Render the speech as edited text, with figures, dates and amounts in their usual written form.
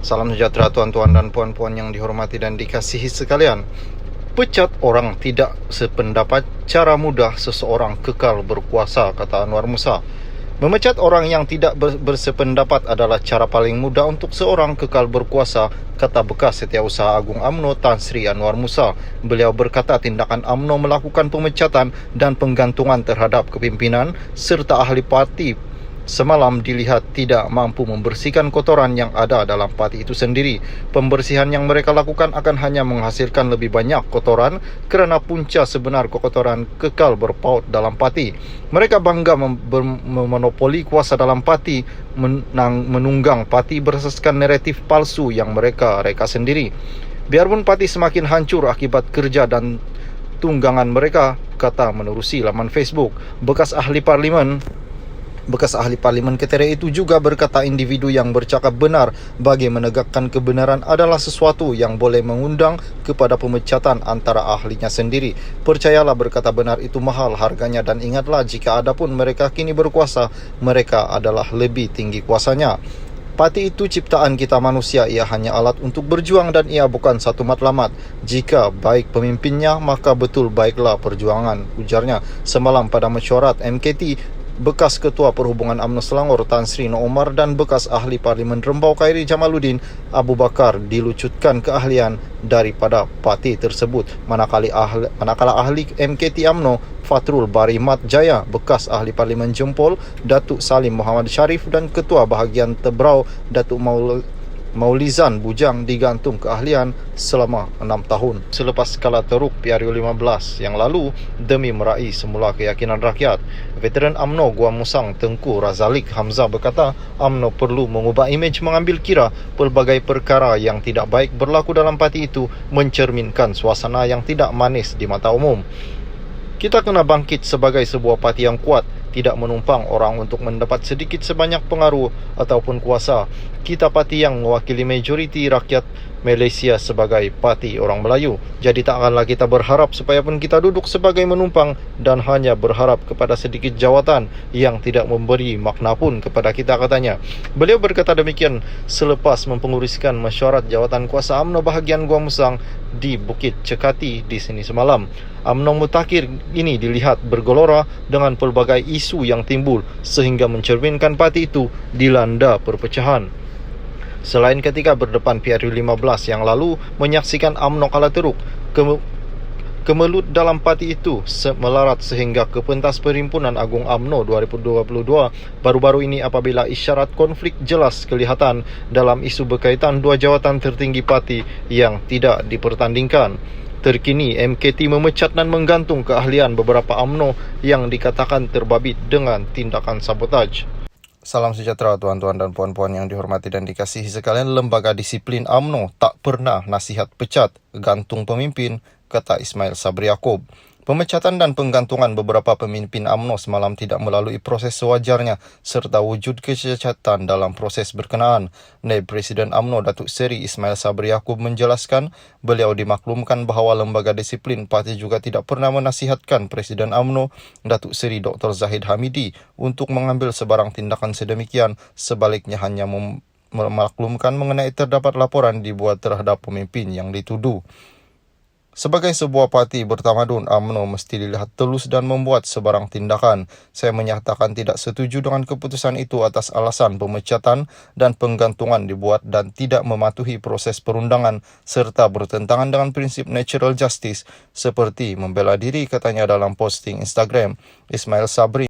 Salam sejahtera tuan-tuan dan puan-puan yang dihormati dan dikasihi sekalian. Pecat orang tidak sependapat, cara mudah seseorang kekal berkuasa, kata Anwar Musa. Memecat orang yang tidak bersependapat adalah cara paling mudah untuk seorang kekal berkuasa, kata bekas Setiausaha Agung UMNO Tan Sri Anwar Musa. Beliau berkata tindakan UMNO melakukan pemecatan dan penggantungan terhadap kepimpinan serta ahli parti semalam dilihat tidak mampu membersihkan kotoran yang ada dalam parti itu sendiri. Pembersihan yang mereka lakukan akan hanya menghasilkan lebih banyak kotoran kerana punca sebenar kotoran kekal berpaut dalam parti. Mereka bangga memonopoli kuasa dalam parti, menunggang parti berasaskan naratif palsu yang mereka reka sendiri. Biarpun parti semakin hancur akibat kerja dan tunggangan mereka, kata menerusi laman Facebook. Bekas ahli parlimen Ketere itu juga berkata individu yang bercakap benar bagi menegakkan kebenaran adalah sesuatu yang boleh mengundang kepada pemecatan antara ahlinya sendiri. Percayalah, berkata benar itu mahal harganya, dan ingatlah jika adapun mereka kini berkuasa, mereka adalah lebih tinggi kuasanya. Parti itu ciptaan kita manusia, ia hanya alat untuk berjuang dan ia bukan satu matlamat. Jika baik pemimpinnya, maka betul baiklah perjuangan, ujarnya semalam pada mesyuarat MKT. Bekas Ketua Perhubungan UMNO Selangor Tan Sri Noh Omar dan bekas ahli Parlimen Rembau Khairi Jamaluddin Abu Bakar dilucutkan keahlian daripada parti tersebut. Manakala ahli MKT UMNO Fatrul Bari Mat Jaya, bekas ahli Parlimen Jempol Datuk Salim Muhammad Sharif dan Ketua Bahagian Tebrau Datuk Maulizan Bujang digantung keahlian selama 6 tahun selepas kalah teruk PRU 15 yang lalu demi meraih semula keyakinan rakyat. Veteran UMNO Gua Musang Tengku Razalik Hamzah berkata UMNO perlu mengubah imej mengambil kira pelbagai perkara yang tidak baik berlaku dalam parti itu mencerminkan suasana yang tidak manis di mata umum. Kita kena bangkit sebagai sebuah parti yang kuat, tidak menumpang orang untuk mendapat sedikit sebanyak pengaruh ataupun kuasa. Kita parti yang mewakili majoriti rakyat Malaysia sebagai parti orang Melayu. Jadi takkanlah kita berharap supaya pun kita duduk sebagai menumpang dan hanya berharap kepada sedikit jawatan yang tidak memberi makna pun kepada kita, katanya. Beliau berkata demikian selepas mempenguruskan mesyuarat jawatan kuasa UMNO bahagian Gua Musang di Bukit Cekati di sini semalam. UMNO mutakhir ini dilihat bergelora dengan pelbagai isu yang timbul sehingga mencerminkan parti itu dilanda perpecahan. Selain ketika berdepan PRU 15 yang lalu menyaksikan UMNO kalah teruk, kemelut dalam parti itu melarat sehingga ke pentas Perhimpunan Agung UMNO 2022 baru-baru ini apabila isyarat konflik jelas kelihatan dalam isu berkaitan dua jawatan tertinggi parti yang tidak dipertandingkan. Terkini, MKT memecat dan menggantung keahlian beberapa UMNO yang dikatakan terbabit dengan tindakan sabotaj. Salam sejahtera tuan-tuan dan puan-puan yang dihormati dan dikasihi sekalian. Lembaga disiplin UMNO tak pernah nasihat pecat, gantung pemimpin, kata Ismail Sabri Yaakob. Pemecatan dan penggantungan beberapa pemimpin UMNO semalam tidak melalui proses sewajarnya serta wujud kecacatan dalam proses berkenaan. Naib Presiden UMNO Datuk Seri Ismail Sabri Yaakob menjelaskan beliau dimaklumkan bahawa lembaga disiplin parti juga tidak pernah menasihatkan Presiden UMNO Datuk Seri Dr. Zahid Hamidi untuk mengambil sebarang tindakan sedemikian, sebaliknya hanya memaklumkan mengenai terdapat laporan dibuat terhadap pemimpin yang dituduh. Sebagai sebuah parti bertamadun, UMNO mesti dilihat telus dan membuat sebarang tindakan. Saya menyatakan tidak setuju dengan keputusan itu atas alasan pemecatan dan penggantungan dibuat dan tidak mematuhi proses perundangan serta bertentangan dengan prinsip natural justice seperti membela diri, katanya dalam posting Instagram. Ismail Sabri